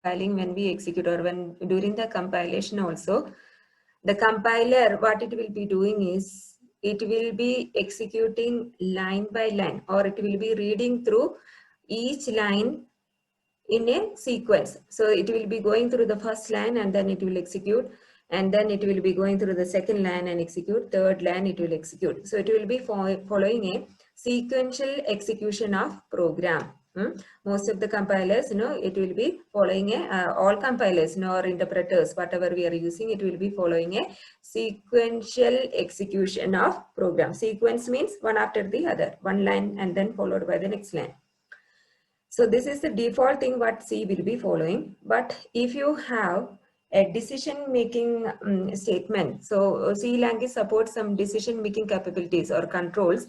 compiling, when we execute, or when during the compilation also, the compiler, what it will be doing is, it will be executing line by line, or it will be reading through each line in a sequence. So it will be going through the first line and then it will execute, and then it will be going through the second line and execute, third line it will execute. So it will be following a sequential execution of program. Most of the compilers, it will be following all compilers, or interpreters, whatever we are using, it will be following a sequential execution of program. Sequence means one after the other, one line and then followed by the next line. So this is the default thing what C will be following. But if you have a decision making statement, so C language supports some decision making capabilities or controls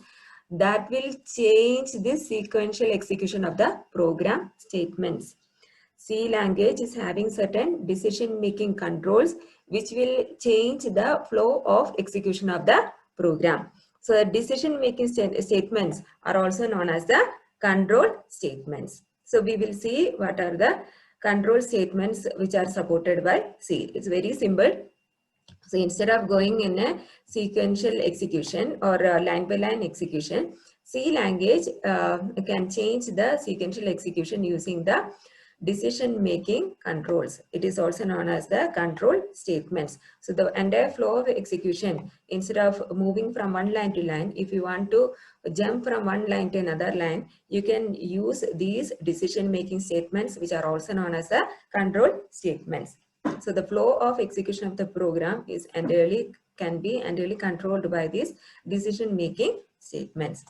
that will change the sequential execution of the program statements. C language is having certain decision making controls which will change the flow of execution of the program. So decision making statements are also known as the control statements. So we will see what are the control statements which are supported by C. It's very simple. So instead of going in a sequential execution or line by line execution, C language can change the sequential execution using the decision making controls. It is also known as the control statements. So the entire flow of execution, instead of moving from one line to line, if you want to jump from one line to another line, you can use these decision making statements, which are also known as the control statements. So the flow of execution of the program is can be entirely controlled by these decision making statements.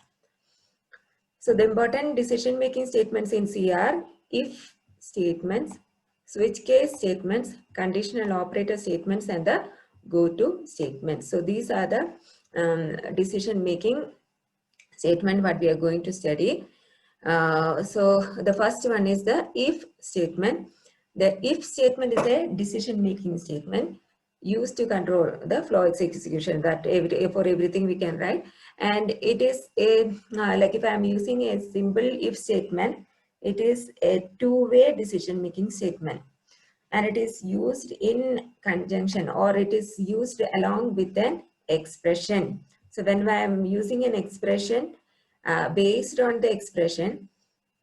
So the important decision making statements in C are if statements, switch case statements, conditional operator statements, and the go to statements. So these are the decision making statement what we are going to study. So the first one is the if statement. The if statement is a decision making statement used to control the flow execution, that for everything we can write. And it is a like if I am using a simple if statement, it is a two-way decision making statement, and it is used in conjunction, or it is used along with an expression. So when I am using an expression, based on the expression,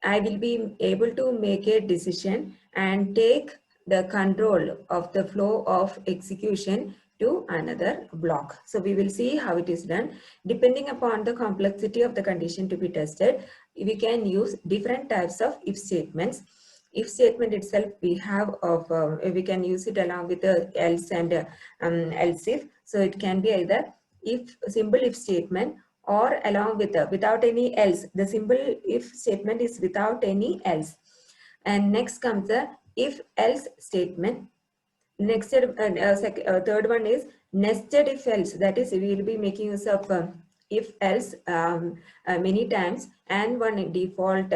I will be able to make a decision and take the control of the flow of execution to another block. So we will see how it is done. Depending upon the complexity of the condition to be tested, we can use different types of if statements. If statement itself we have of we can use it along with the else and else if. So it can be either if simple if statement, or along with without any else. The simple if statement is without any else. And next comes the if else statement. Next third one is nested if else. That is, we will be making use of if else many times, and one default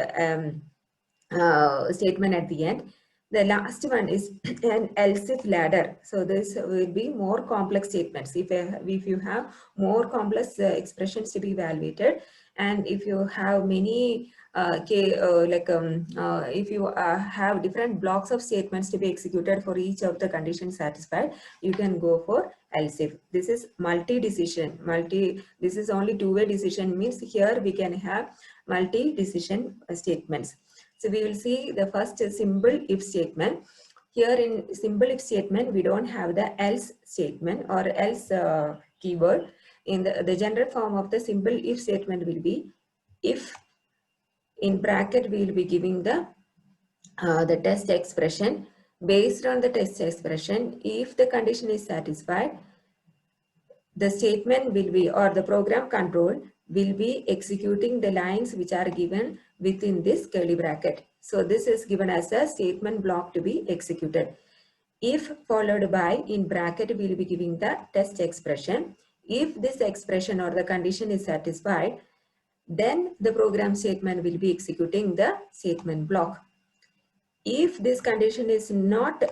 statement at the end. The last one is an else if ladder. So this will be more complex statements. If you have more complex expressions to be evaluated, and if you have many if you have different blocks of statements to be executed for each of the conditions satisfied, you can go for else if. This is multi-decision. This is only two-way decision, means here we can have multi-decision statements. So we will see the first simple if statement. Here in simple if statement, we don't have the else statement or else keyword. In the general form of the simple if statement will be if, in bracket we will be giving the test expression. Based on the test expression, if the condition is satisfied, the statement will be, or the program control will be executing the lines which are given within this curly bracket. So this is given as a statement block to be executed. If followed by, in bracket we will be giving the test expression. If this expression or the condition is satisfied, then the program statement will be executing the statement block. If this condition is not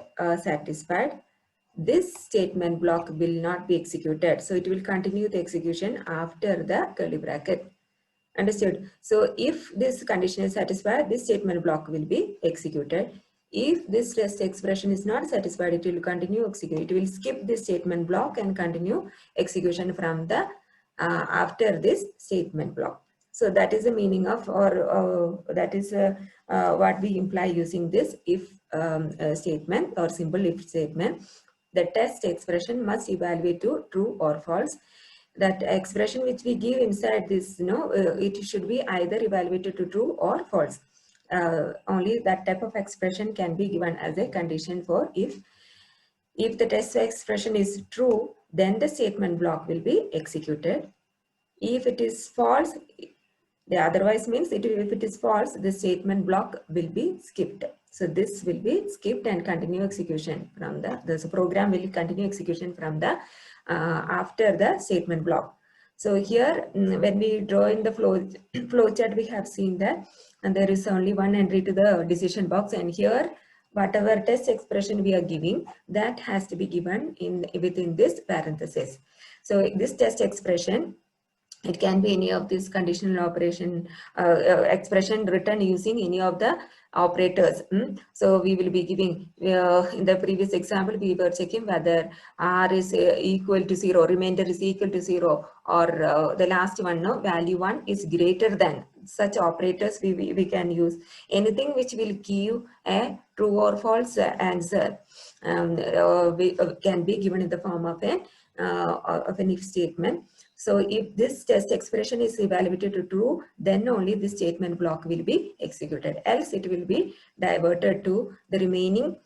satisfied, this statement block will not be executed. So it will continue the execution after the curly bracket. Understood? So if this condition is satisfied, this statement block will be executed. If this test expression is not satisfied, it will continue execute. It will skip this statement block and continue execution from the after this statement block. So that is the meaning of, or that is what we imply using this if statement or simple if statement. The test expression must evaluate to true or false. That expression which we give inside this, it should be either evaluated to true or false. Only that type of expression can be given as a condition for if. If the test expression is true, then the statement block will be executed. If it is false, the otherwise means if it is false, the statement block will be skipped. So this will be skipped and continue execution from the program will continue execution from the after the statement block. So here, when we draw in the flow chart, we have seen that, and there is only one entry to the decision box, and here whatever test expression we are giving, that has to be given within this parenthesis. So this test expression, it can be any of this conditional operation expression written using any of the operators. So we will be giving, in the previous example, we were checking whether R is equal to 0, remainder is equal to 0, or the last one, no, value 1 is greater than. Such operators we can use. Anything which will give a true or false answer can be given in the form of an if statement. So if this test expression is evaluated to true, then only this statement block will be executed. Else it will be diverted to the remaining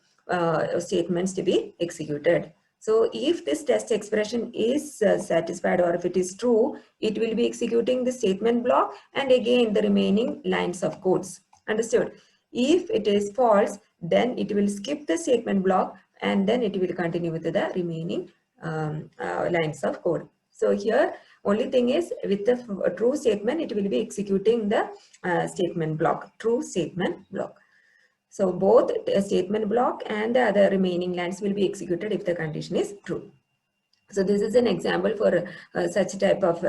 statements to be executed. So if this test expression is satisfied, or if it is true, it will be executing the statement block and again the remaining lines of codes. Understood? If it is false, then it will skip the statement block and then it will continue with the remaining lines of code. So here, only thing is with the true statement, it will be executing the statement block, true statement block. So both statement block and the other remaining lines will be executed if the condition is true. So this is an example for such type of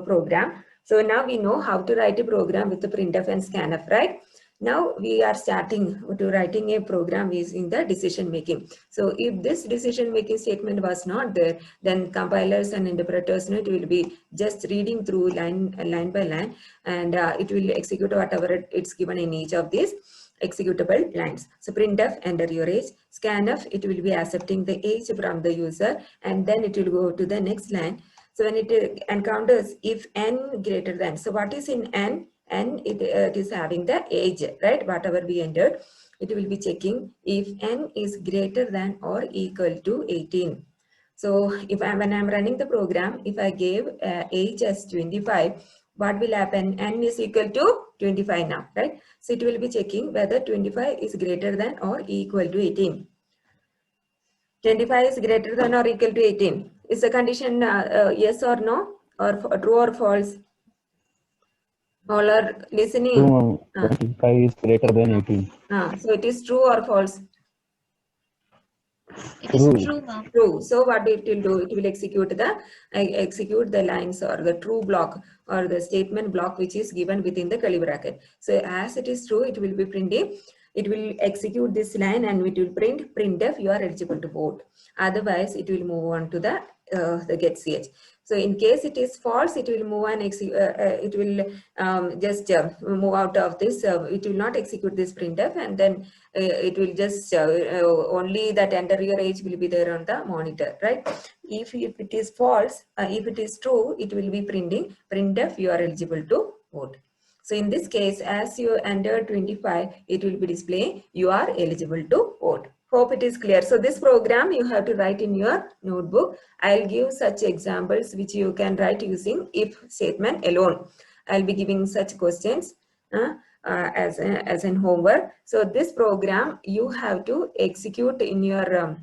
program. So now we know how to write a program with the printf and scanf, right? Now we are starting to writing a program using the decision making. So if this decision making statement was not there, then compilers and interpreters, it will be just reading through line by line, and it will execute whatever it's given in each of these executable lines. So printf, enter your age. Scanf, it will be accepting the age from the user, and then it will go to the next line. So when it encounters if n greater than, so what is in n? N, it is having the age, right? Whatever we entered, it will be checking if n is greater than or equal to 18. So if when I'm running the program, if I gave age as 25, what will happen? N is equal to 25 now, right? So it will be checking whether 25 is greater than or equal to 18. 25 is greater than or equal to 18. Is the condition yes or no, or true or false? All are listening. True, 25 is greater than 18. So it is true or false? It is true, ma'am. True. So what it will do? It will execute the lines or the true block or the statement block which is given within the curly bracket. So as it is true, it will be printing. It will execute this line and it will printf, you are eligible to vote. Otherwise, it will move on to the getch. So in case it is false, it will move on. It will just move out of this. It will not execute this printf, and then it will just only that enter your age will be there on the monitor, right? If it is false, if it is true, it will be printing printf, you are eligible to vote. So in this case, as you enter 25, it will be displaying you are eligible to vote. Hope it is clear. So this program you have to write in your notebook. I'll give such examples which you can write using if statement alone. I'll be giving such questions as an homework. So this program you have to execute in your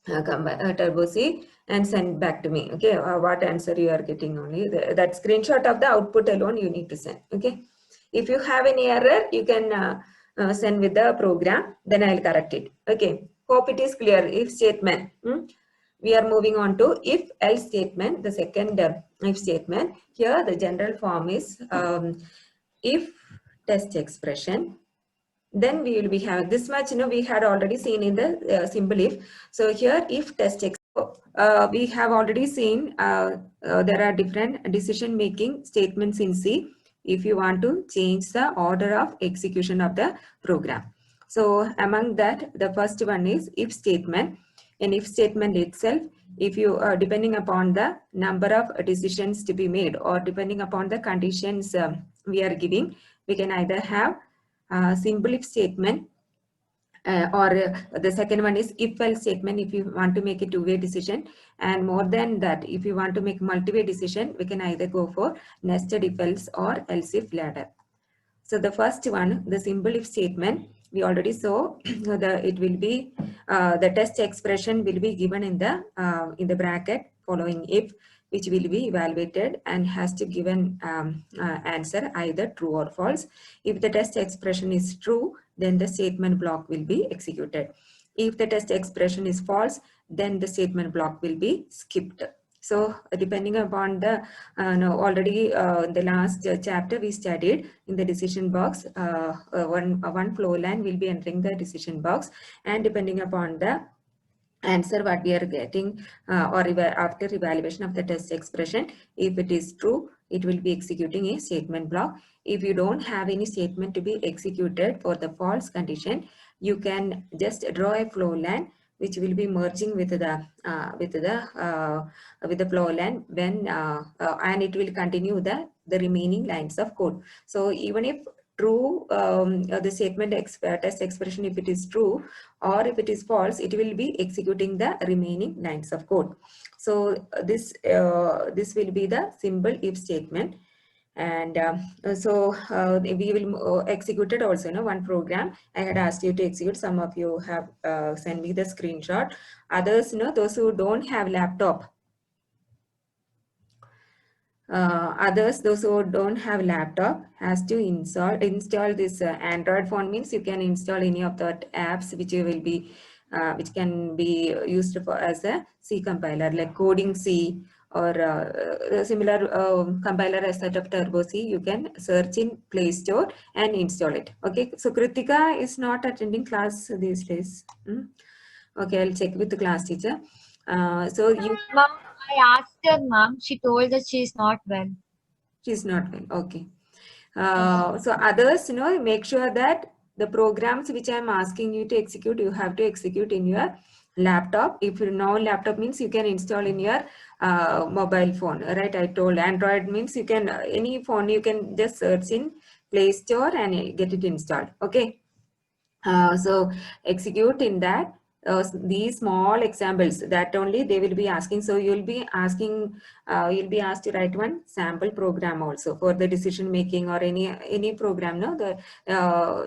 Turbo C and send back to me. Okay, what answer you are getting only. That screenshot of the output alone you need to send. Okay, if you have any error, you can send with the program, then I'll correct it. Okay, hope it is clear. If statement. We are moving on to if else statement, the second if statement. Here the general form is if test expression, then we will be having this much, we had already seen in the symbol if. So here if test we have already seen there are different decision making statements in C if you want to change the order of execution of the program. So among that, the first one is if statement. An if statement itself, if you depending upon the number of decisions to be made or depending upon the conditions we are giving, we can either have simple if statement or the second one is if else statement if you want to make a two-way decision, and more than that if you want to make multi-way decision, we can either go for nested if else or else if ladder. So the first one, the simple if statement, we already saw it will be the test expression will be given in the bracket following if, which will be evaluated and has to give an answer either true or false. If the test expression is true, then the statement block will be executed. If the test expression is false, then the statement block will be skipped. So depending upon the already the last chapter we studied in the decision box, one flow line will be entering the decision box, and depending upon the answer what we are getting after evaluation of the test expression, if it is true, it will be executing a statement block. If you don't have any statement to be executed for the false condition, you can just draw a flow line which will be merging with the flow line when and it will continue the remaining lines of code. So even if true the statement test expression, if it is true or if it is false, it will be executing the remaining lines of code. So this will be the simple if statement. And we will execute it also, one program I had asked you to execute. Some of you have sent me the screenshot. Others, those who don't have laptop, those who don't have laptop has to install this Android phone. Means you can install any of the apps which will be which can be used for as a C compiler, like coding C or similar compiler as that of Turbo C. You can search in Play Store and install it. Okay, so Kritika is not attending class these days. Okay, I'll check with the class teacher. So you, Mom, I asked her, ma'am. She told that she is not well. she's not well. Okay. So others, make sure that the programs which I'm asking you to execute, you have to execute in your laptop. If you know laptop means you can install in your mobile phone, right? I told Android means you can, any phone you can just search in Play Store and get it installed. Okay. So execute in that. These small examples that only they will be asking. So you'll be asking, you'll be asked to write one sample program also for the decision making or any program. No,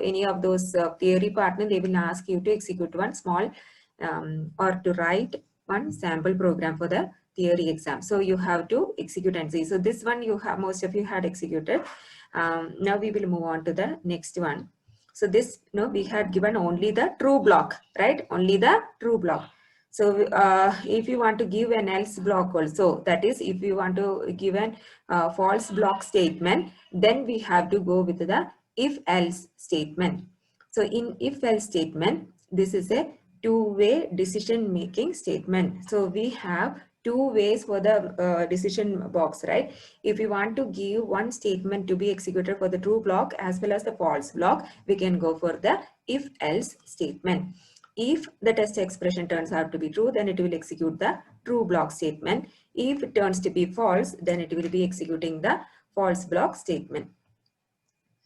any of those theory partner, they will ask you to execute one small or to write one sample program for the theory exam. So you have to execute and see. So this one you have, most of you had executed. Now we will move on to the next one. So this, we had given only the true block, right? Only the true block. So if you want to give an else block also, that is if you want to give an false block statement, then we have to go with the if else statement. So in if else statement, this is a two-way decision making statement. So we have two ways for the decision box, right? If you want to give one statement to be executed for the true block as well as the false block, we can go for the if else statement. If the test expression turns out to be true, then it will execute the true block statement. If it turns to be false, then it will be executing the false block statement.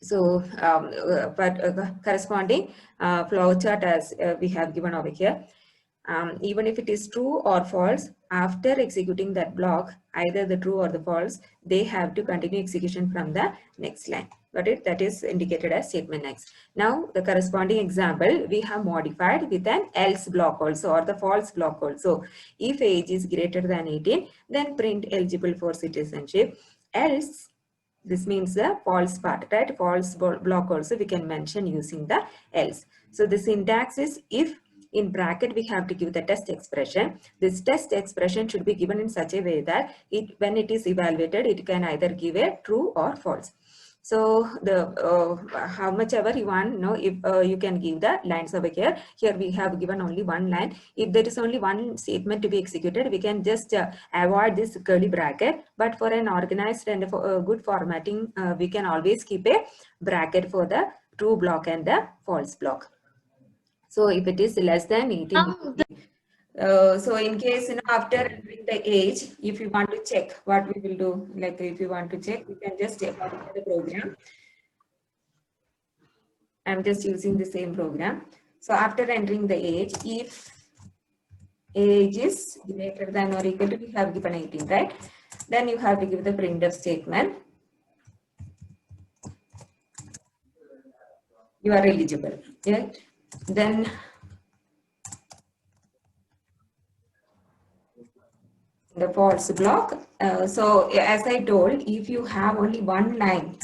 So corresponding flow chart as we have given over here. Even if it is true or false, after executing that block, either the true or the false, they have to continue execution from the next line. Got it? That is indicated as statement next. Now the corresponding example we have modified with an else block also, or the false block also. If age is greater than 18, then print eligible for citizenship. Else, this means the false part, right? False block also we can mention using the else. So the syntax is if, in bracket we have to give the test expression. This test expression should be given in such a way that when it is evaluated, it can either give a true or false. So how much ever you want, if you can give the lines over here. Here we have given only one line. If there is only one statement to be executed, we can just avoid this curly bracket. But for an organized and for good formatting, we can always keep a bracket for the true block and the false block. So if it is less than 18, so in case, after entering the age, if you want to check, what we will do, like if you want to check, you can just modify the program. I'm just using the same program. So after entering the age, if age is greater than or equal to, we have given 18, right? Then you have to give the printf statement. You are eligible, yeah? Then the false block. So as I told, if you have only one line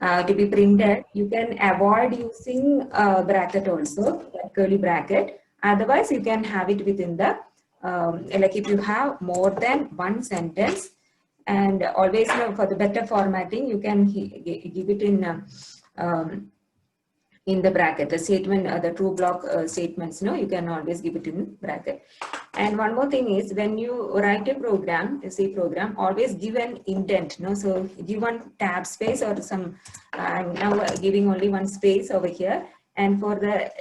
to be printed, you can avoid using bracket also, that curly bracket. Otherwise, you can have it within the, like if you have more than one sentence, and always for the better formatting, you can give it in the bracket, the statement, the true block statements, you can always give it in bracket. And one more thing is, when you write a program, a C program, always give an indent, so give one tab space or some, I'm now giving only one space over here. And for the,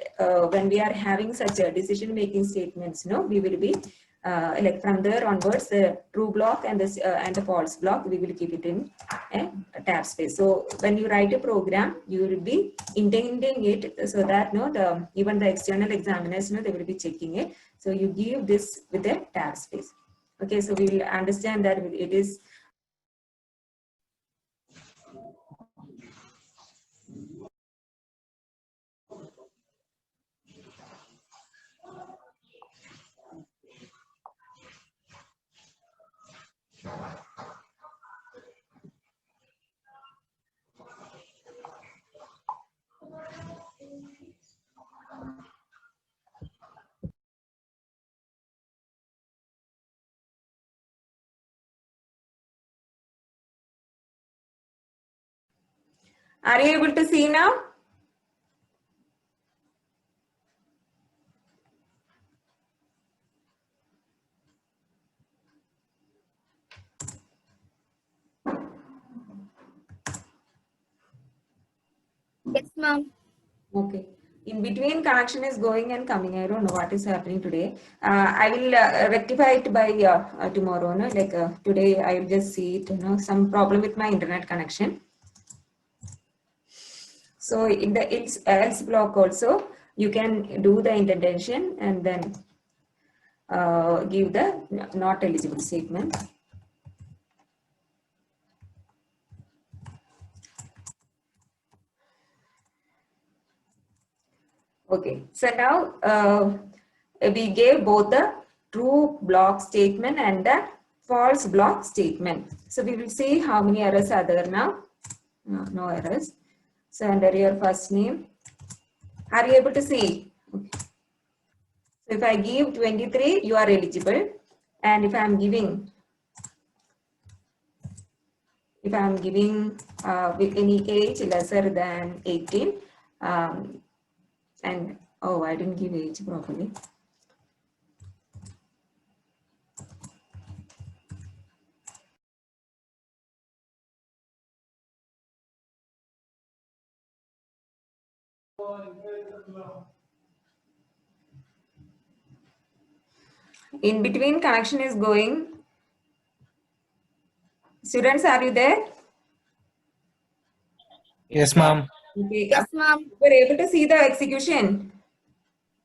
when we are having such a decision-making statements, we will be, like from there onwards, the true block and the false block, we will keep it in a tab space. So when you write a program, you will be intending it so that even the external examiners, they will be checking it. So you give this with a tab space. Okay, so we will understand that it is. Are you able to see now? Yes, ma'am. Okay. In between, connection is going and coming. I don't know what is happening today. I will rectify it by tomorrow. Like today, I will just see it. Some problem with my internet connection. So in the else block also, you can do the indentation and then give the not eligible statement. Okay, so now we gave both the true block statement and the false block statement. So we will see how many errors are there now. No errors. So under your first name, are you able to see? Okay. So if I give 23, you are eligible. And if I am giving with any age lesser than 18, and oh, I didn't give age properly. In between, connection is going. Students, are you there? Yes, ma'am. Okay. Yes, ma'am. We're able to see the execution.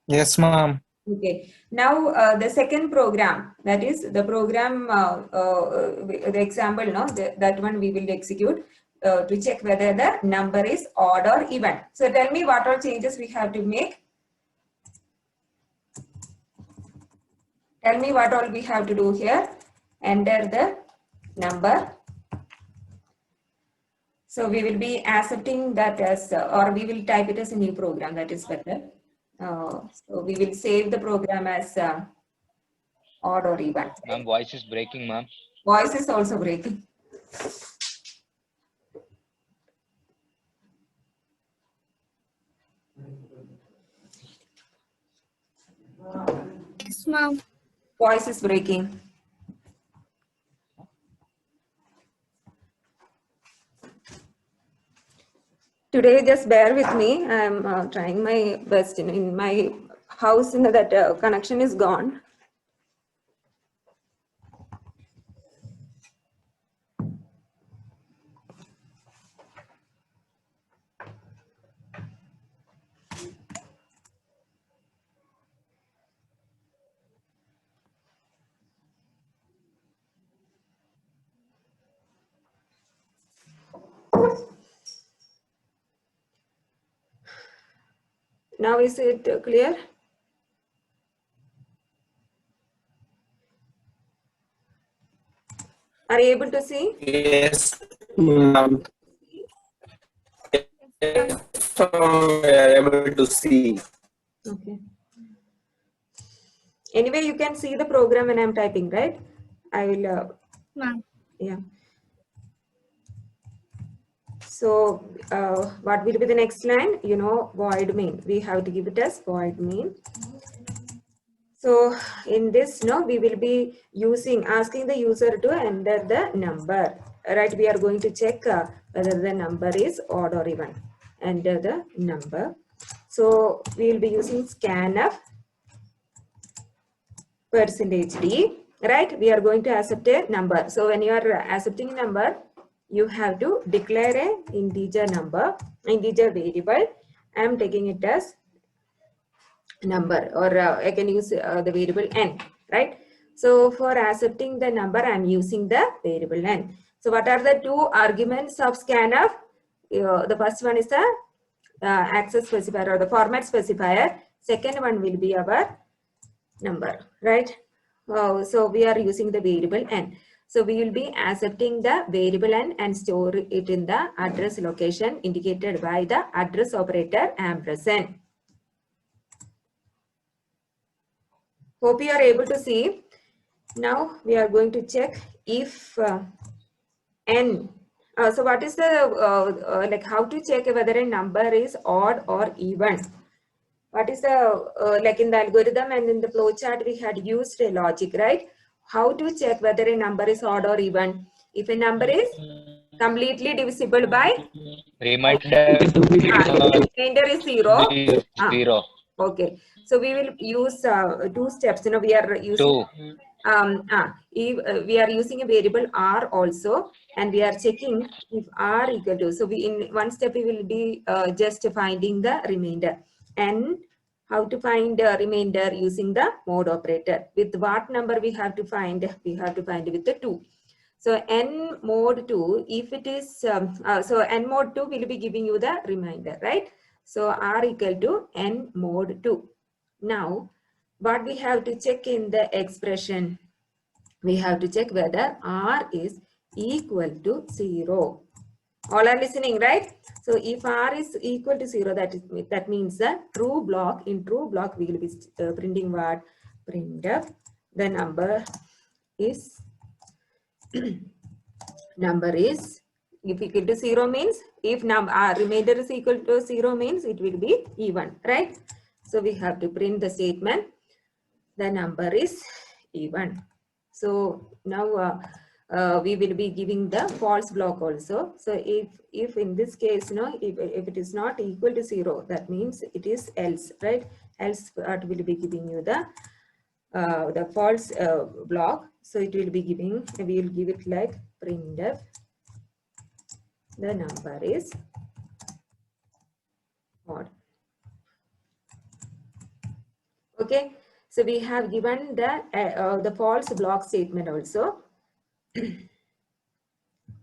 Yes, ma'am. Okay. Now the second program, that is the program, the example, that one we will execute to check whether the number is odd or even. So tell me what all changes we have to make. Tell me what all we have to do here. Enter the number. So we will be accepting that as, or we will type it as a new program, that is better. So we will save the program as odd or even. Ma'am, voice is breaking, ma'am. Voice is also breaking. Yes, ma'am. Voice is breaking. Today, just bear with me. I'm trying my best. In my house, that connection is gone. Now, is it clear? Are you able to see? Yes, ma'am. Yes, we are able to see. Okay. Anyway, you can see the program when I'm typing, right? I will, Ma'am. yeah. So, what will be the next line? You know, void main. We have to give it as void main. So, in this, we will be asking the user to enter the number. Right? We are going to check whether the number is odd or even. Enter the number. So, we will be using scanf %d, right? We are going to accept a number. So when you are accepting a number, you have to declare a integer variable. I am taking it as number, or I can use the variable n, right? So for accepting the number, I am using the variable n. So what are the two arguments of scanf? The first one is the access specifier or the format specifier. Second one will be our number, right? So we are using the variable n. So we will be accepting the variable n and store it in the address location indicated by the address operator ampersand. Hope you are able to see. Now we are going to check if n. So what is the like how to check whether a number is odd or even? What is the, like in the algorithm and in the flowchart, we had used a logic, right? How to check whether a number is odd or even? If a number is completely divisible by? Remainder Remainder is 0. zero. Okay. So we will use 2 steps. We are using... we are using a variable r also, and we are checking if r equal to, so we in one step we will be just finding the remainder, and how to find remainder using the mode operator. With what number we have to find with the 2. So n mod 2, if it is so n mod 2 will be giving you the remainder, right? So r equal to n mod 2. Now what we have to check in the expression, we have to check whether r is equal to 0. All are listening, right? So if r is equal to 0, that means the true block. In true block, we will be printing what? Printf. The number is if equal to 0 means, if remainder is equal to 0 means it will be even, right? So we have to print the statement, the number is even. So now we will be giving the false block also. So if in this case, if it is not equal to 0, that means it is else, right? Else it will be giving you the false block. So it will be giving, we will give it like printf, the number is odd. Okay, so we have given the false block statement also.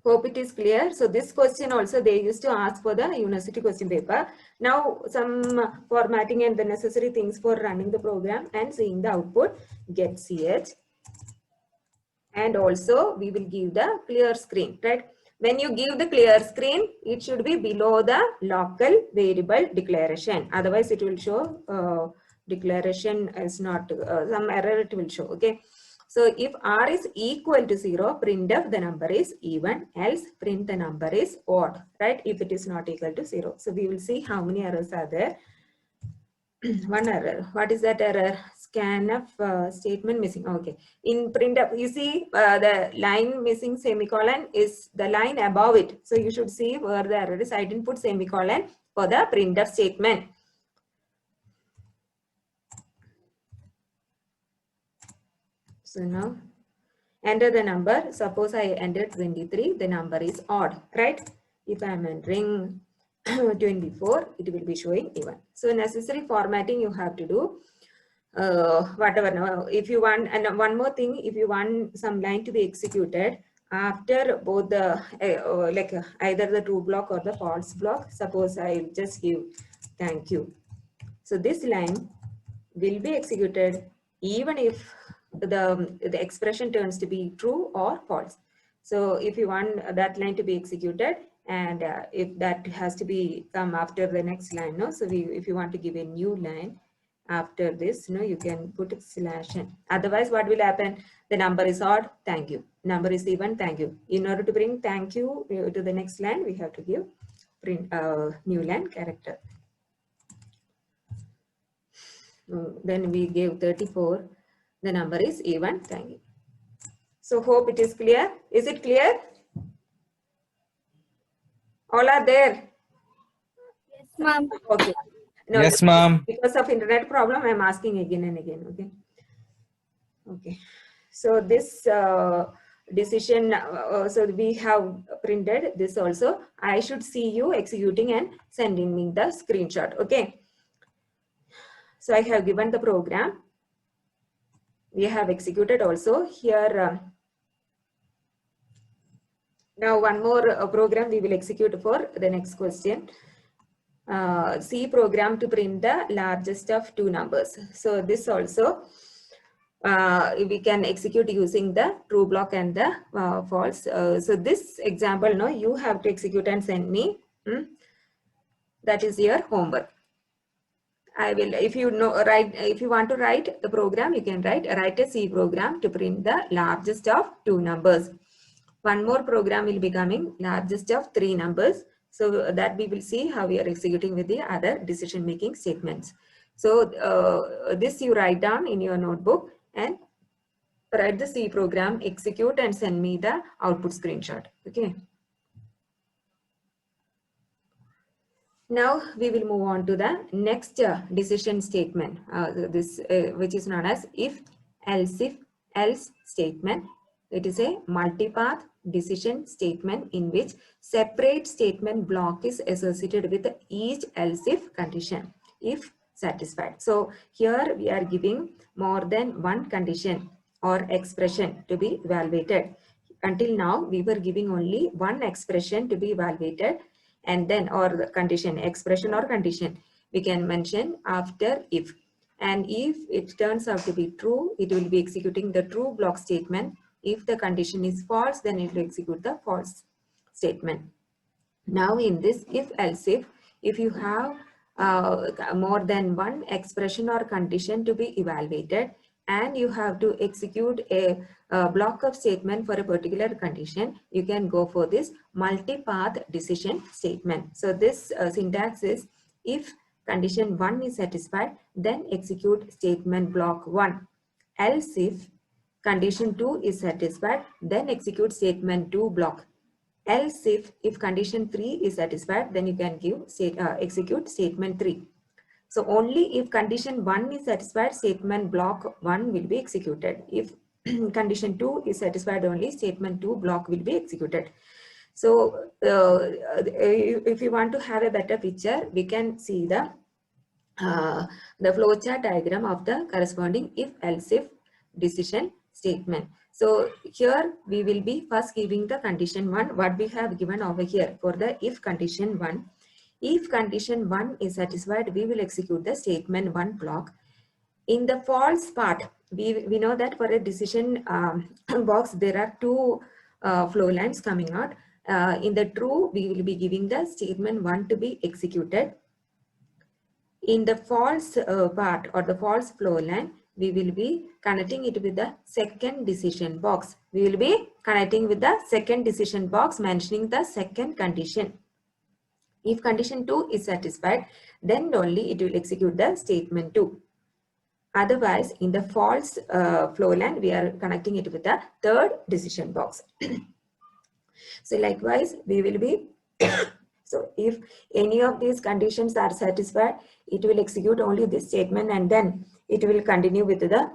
Hope it is clear. So this question also they used to ask for the university question paper. Now some formatting and the necessary things for running the program and seeing the output, get ch. And also we will give the clear screen, right? When you give the clear screen, it should be below the local variable declaration. Otherwise it will show declaration is not, some error it will show, okay? So if r is equal to 0, printf the number is even, else print the number is odd, right? If it is not equal to 0. So we will see how many errors are there. One error. What is that error? scanf statement missing. Okay. In printf, you see the line missing semicolon is the line above it. So you should see where the error is. I didn't put semicolon for the printf statement. So now enter the number. Suppose I entered 23, the number is odd, right? If I am entering 24, it will be showing even. So necessary formatting you have to do. Whatever. Now, if you want, and one more thing, if you want some line to be executed after both the either the true block or the false block, suppose I just give thank you. So this line will be executed even if the expression turns to be true or false. So if you want that line to be executed, and if that has to be come after the next line, no. So if you want to give a new line after this, no, you can put /n. Otherwise, what will happen? The number is odd, thank you. Number is even, thank you. In order to bring thank you to the next line, we have to give print new line character. Then we gave 34. The number is even, thank you. So hope it is clear. Is it clear? All are there? Yes, ma'am. Okay. No, Yes, ma'am. because of internet problem, I'm asking again and again. Okay. Okay. So this decision, so we have printed this also. I should see you executing and sending me the screenshot. Okay. So I have given the program. We have executed also here. Now one more program we will execute for the next question. C program to print the largest of two numbers. So this also we can execute using the true block and the false. So this example, no, you have to execute and send me. That is your homework. I will, if you know, if you want to write the program, you can write a C program to print the largest of two numbers. One more program will be coming, largest of three numbers. So that we will see how we are executing with the other decision making statements. So this you write down in your notebook and write the C program, execute and send me the output screenshot. Okay. Now we will move on to the next decision statement, which is known as if, else statement. It is a multipath decision statement in which separate statement block is associated with each else if condition, if satisfied. So here we are giving more than one condition or expression to be evaluated. Until now we were giving only one expression to be evaluated, and then or the condition, expression or condition we can mention after if. And if it turns out to be true, it will be executing the true block statement. If the condition is false, then it will execute the false statement. Now in this if else if you have more than one expression or condition to be evaluated and you have to execute a block of statement for a particular condition, you can go for this multipath decision statement. So this syntax is if condition 1 is satisfied, then execute statement block 1. Else if condition 2 is satisfied, then execute statement 2 block. Else if condition 3 is satisfied, then you can give execute statement 3. So only if condition 1 is satisfied, statement block 1 will be executed. If condition 2 is satisfied, only statement 2 block will be executed. So if you want to have a better picture, we can see the flowchart diagram of the corresponding if else if decision statement. So here we will be first giving the condition 1, what we have given over here for the if condition 1. If condition 1 is satisfied, we will execute the statement 1 block. In the false part, we know that for a decision box, there are two flow lines coming out. In the true, we will be giving the statement 1 to be executed. In the false part or the false flow line, we will be connecting it with the second decision box. We will be connecting with the second decision box, mentioning the second condition. If condition 2 is satisfied, then only it will execute the statement 2. Otherwise, in the false flow line, we are connecting it with the third decision box. So likewise, we will be, so if any of these conditions are satisfied, it will execute only this statement and then it will continue with the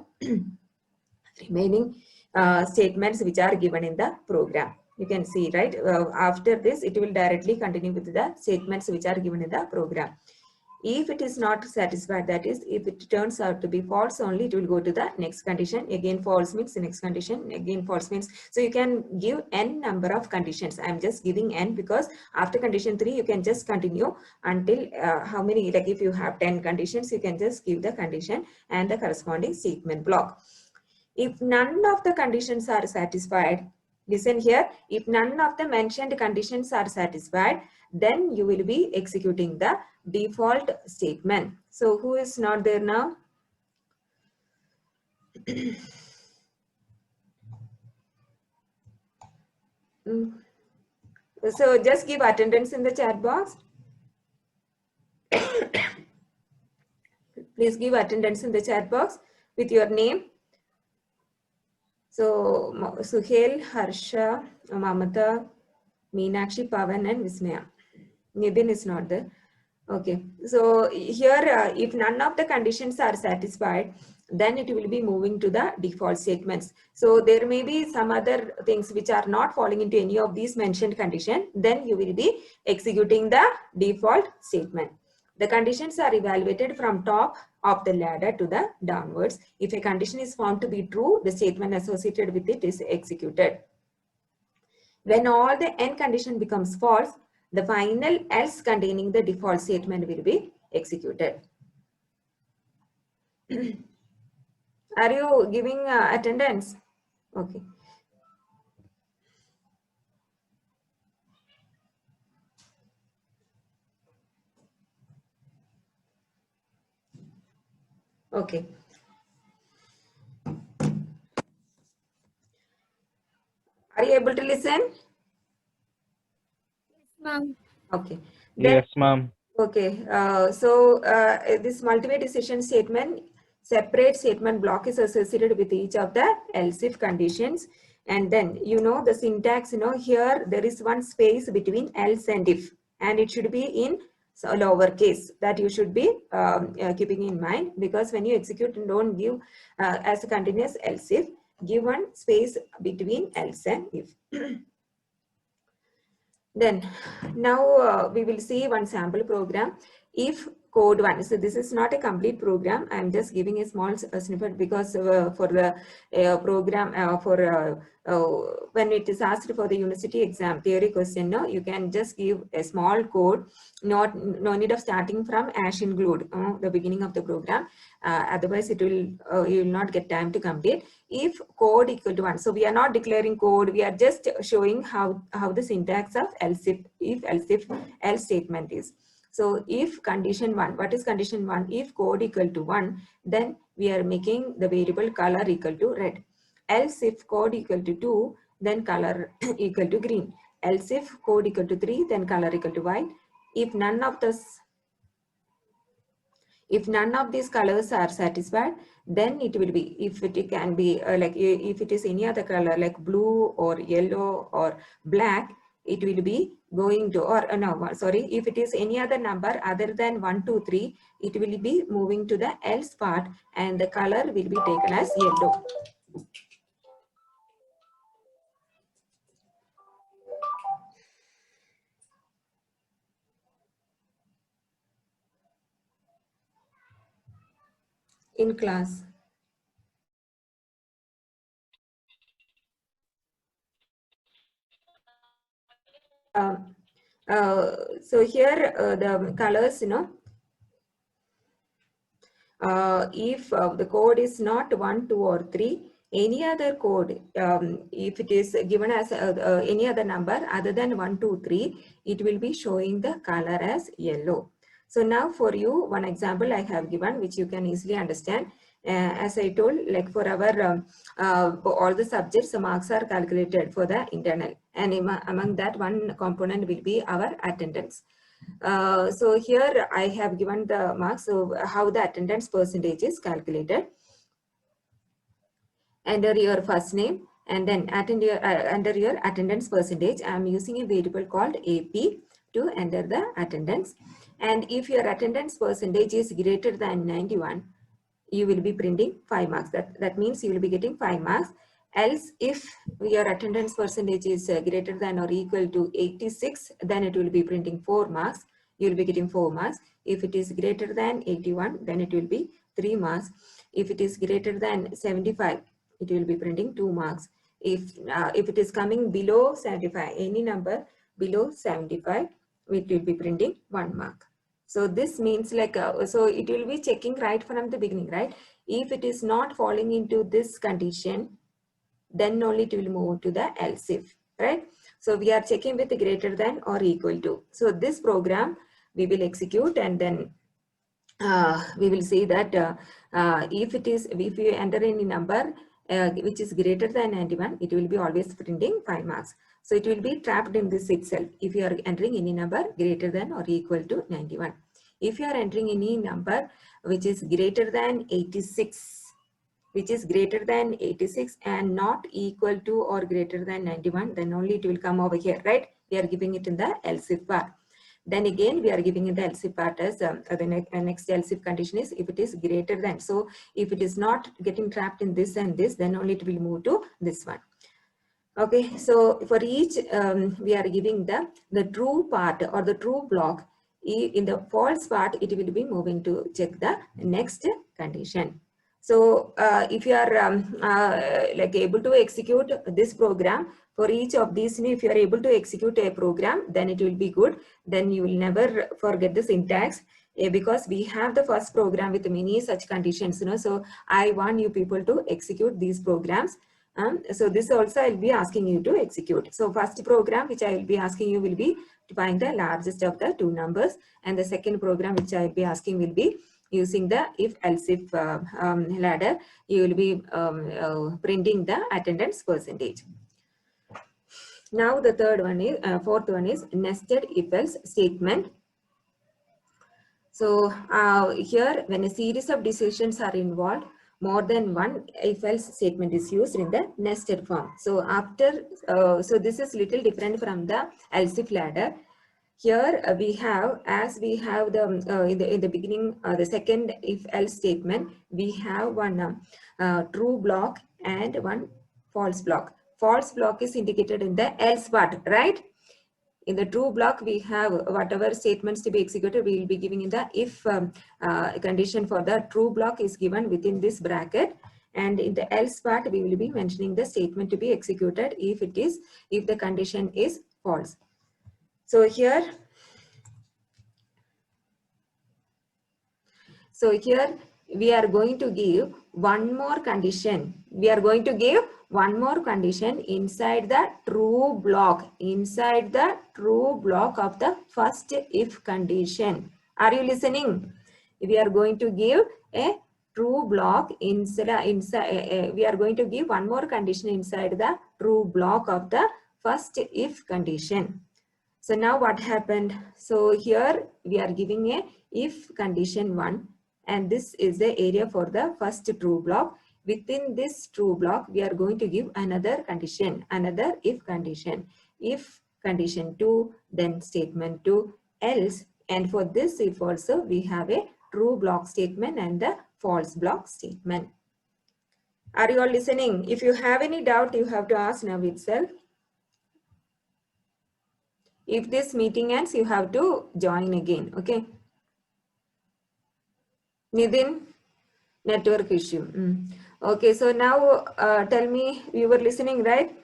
remaining statements which are given in the program. You can see, right? After this, it will directly continue with the statements which are given in the program. If it is not satisfied, that is, if it turns out to be false only, it will go to the next condition. Again, false means the next condition. Again, false means. So you can give n number of conditions. I'm just giving n because after condition 3, you can just continue until how many, like if you have 10 conditions, you can just give the condition and the corresponding statement block. If none of the conditions are satisfied, listen here, if none of the mentioned conditions are satisfied, then you will be executing the default statement. So who is not there now? So just give attendance in the chat box. Please give attendance in the chat box with your name. So Suhail, Harsha, Mamata, Meenakshi, Pavan and Vismaya. Nitin is not there. Okay, so here if none of the conditions are satisfied, then it will be moving to the default statements. So there may be some other things which are not falling into any of these mentioned conditions, then you will be executing the default statement. The conditions are evaluated from top of the ladder to the downwards. If a condition is found to be true, the statement associated with it is executed. When all the n condition becomes false, the final else containing the default statement will be executed. Are you giving attendance? Okay. Okay. Are you able to listen? Yes, ma'am. Okay. Then, Yes, ma'am. okay. This multi-way decision statement, separate statement block is associated with each of the else if conditions. And then, you know, the syntax, you know, here there is one space between else and if, and it should be in lowercase. That you should be keeping in mind, because when you execute and don't give as a continuous else if, give one space between else and if. Then now we will see one sample program. If code 1, so this is not a complete program, I am just giving a small snippet because for the program when it is asked for the university exam theory question, no, you can just give a small code, no need of starting from # include the beginning of the program, otherwise it will you will not get time to complete. If code equal to 1, so we are not declaring code, we are just showing how the syntax of else if else statement is. So if condition 1, what is condition 1? If code equal to 1, then we are making the variable color equal to red. Else if code equal to 2, then color equal to green. Else if code equal to 3, then color equal to white. If none of these colors are satisfied, then it will be, if it can be like if it is any other color like blue or yellow or black, it will be going to, or no, sorry, if it is any other number other than 1, 2, 3, it will be moving to the else part and the color will be taken as yellow. In class. So here the colors, you know, if the code is not 1, 2 or 3, any other code, if it is given as any other number other than 1, 2, 3, it will be showing the color as yellow. So now for you, one example I have given, which you can easily understand. As I told, like for our all the subjects, the marks are calculated for the internal, and among that one component will be our attendance. So here I have given the marks. So how the attendance percentage is calculated. Enter your first name and then enter your attendance percentage. I am using a variable called AP to enter the attendance. And if your attendance percentage is greater than 91, you will be printing 5 marks. That means you will be getting 5 marks. Else, if your attendance percentage is greater than or equal to 86, then it will be printing 4 marks. You will be getting 4 marks. If it is greater than 81, then it will be 3 marks. If it is greater than 75, it will be printing 2 marks. If it is coming below 75, any number below 75, it will be printing 1 mark. So this means like, so it will be checking right from the beginning, right? If it is not falling into this condition, then only it will move to the else if, right? So we are checking with greater than or equal to. So this program we will execute, and then we will see that if you enter any number which is greater than 91, it will be always printing 5 marks. So it will be trapped in this itself if you are entering any number greater than or equal to 91. If you are entering any number which is greater than 86, and not equal to or greater than 91, then only it will come over here, right? We are giving it in the else if part. Then again, we are giving it the else if part as the next else if condition is if it is greater than. So if it is not getting trapped in this and this, then only it will move to this one. Okay, so for each we are giving the true part or the true block. In the false part, it will be moving to check the next condition. So if you are like able to execute this program for each of these, if you are able to execute a program, then it will be good. Then you will never forget the syntax, because we have the first program with many such conditions. So I want you people to execute these programs. So this also I'll be asking you to execute. So first program which I will be asking you will be to find the largest of the 2 numbers, and the second program which I will be asking will be using the if else if ladder. You will be printing the attendance percentage. Now the fourth one is nested if else statement. So here, when a series of decisions are involved, more than one if else statement is used in the nested form. So after, so this is little different from the else if ladder. Here we have, as we have the in the beginning, the second if else statement, we have one true block and one false block. False block is indicated in the else part, right? In the true block, we have whatever statements to be executed, we will be giving in the if condition for the true block is given within this bracket. And in the else part, we will be mentioning the statement to be executed if the condition is false. So here we are going to give one more condition. We are going to give one more condition inside the true block, inside the true block of the first if condition. Are you listening? We are going to give a true block inside we are going to give one more condition inside the true block of the first if condition. So now what happened? So here we are giving a if condition 1, and this is the area for the first true block. Within this true block, we are going to give another condition, another if condition. If condition 2, then statement 2, else. And for this if also, we have a true block statement and the false block statement. Are you all listening? If you have any doubt, you have to ask now itself. If this meeting ends, you have to join again, okay? Nidin, network issue. Okay, so now tell me, you were listening, right?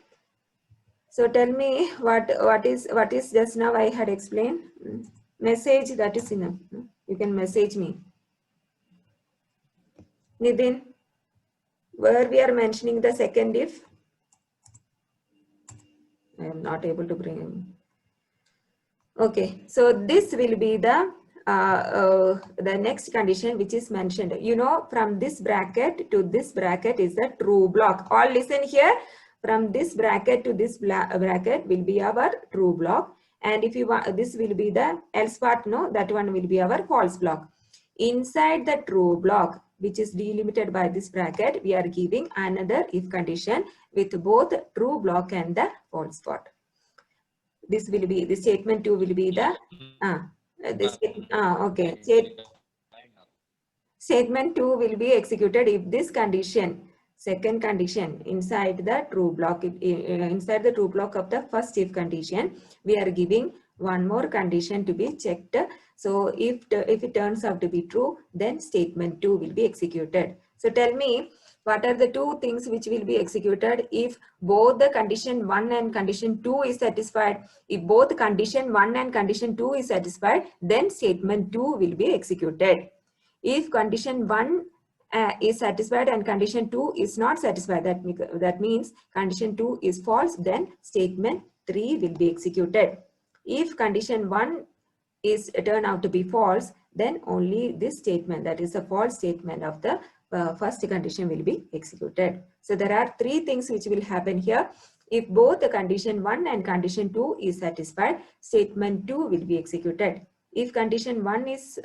So tell me what is just now I had explained. Message, that is enough. You can message me. Nidin, where we are mentioning the second if. I am not able to bring him. Okay, so this will be the next condition which is mentioned. You know, from this bracket to this bracket is the true block. All listen here. From this bracket to this bracket will be our true block, And if you want, this will be the else part, no, that one will be our false block. Inside the true block, which is delimited by this bracket, we are giving another if condition with both true block and the false part. This will be, the statement 2 will be the, okay. Statement 2 will be executed if this condition, second condition inside the true block, inside the true block of the first if condition, we are giving one more condition to be checked. So if it turns out to be true, then statement 2 will be executed. So tell me, what are the two things which will be executed if both the condition 1 and condition 2 is satisfied? If both condition 1 and condition 2 is satisfied, then statement 2 will be executed. If condition 1 is satisfied and condition 2 is not satisfied, that means condition 2 is false, then statement 3 will be executed. If condition 1 is turned out to be false, then only this statement, that is a false statement of the first condition, will be executed. So there are three things which will happen here. If both the condition 1 and condition 2 is satisfied, statement 2 will be executed. If condition 1 is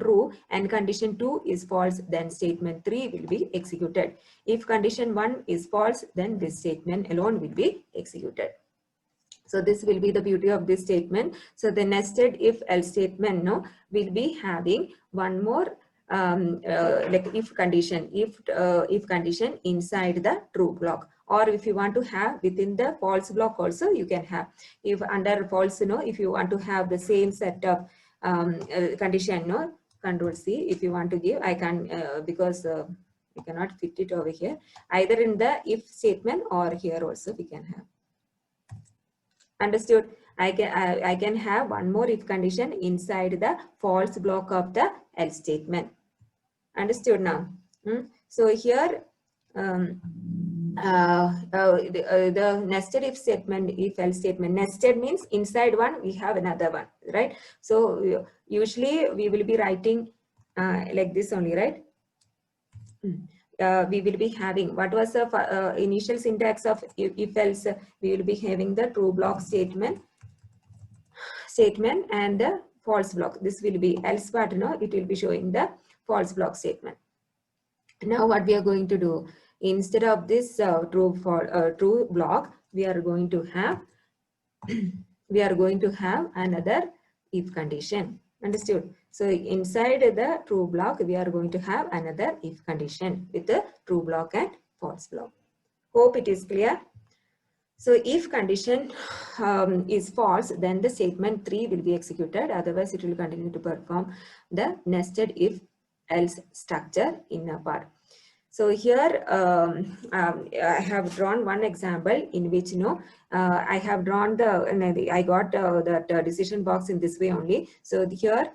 true and condition 2 is false, then statement 3 will be executed. If condition 1 is false, then this statement alone will be executed. So this will be the beauty of this statement. So the nested if else statement, no, will be having one more like if condition, if condition inside the true block. Or if you want to have within the false block also, you can have. If under false, no, if you want to have the same set of condition, no, Control C, if you want to give, I can, because we cannot fit it over here, either in the if statement or here also we can have. Understood? I can have one more if condition inside the false block of the else statement. Understood now? So here the nested if statement, if else statement, nested means inside one we have another one, right? So usually we will be writing like this only, right? We will be having, what was the initial syntax of if else? We will be having the true block statement and the false block. This will be else part, no, it will be showing the false block statement. Now what we are going to do, instead of this true block, we are going to have another if condition. Understood? So inside the true block, we are going to have another if condition with the true block and false block. Hope it is clear. So if condition is false, then the statement 3 will be executed. Otherwise, it will continue to perform the nested if else structure in a part. So here I have drawn one example in which, you know, I have drawn I got that decision box in this way only. So here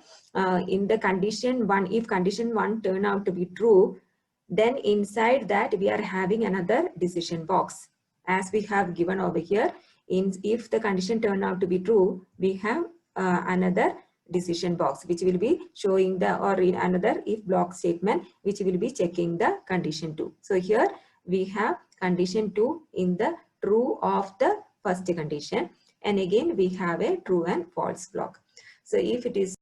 in the condition 1, if condition 1 turn out to be true, then inside that we are having another decision box as we have given over here. If the condition turn out to be true, we have another decision box which will be showing the, or in another if block statement which will be checking the condition 2. So here we have condition 2 in the true of the first condition, and again we have a true and false block. So if it is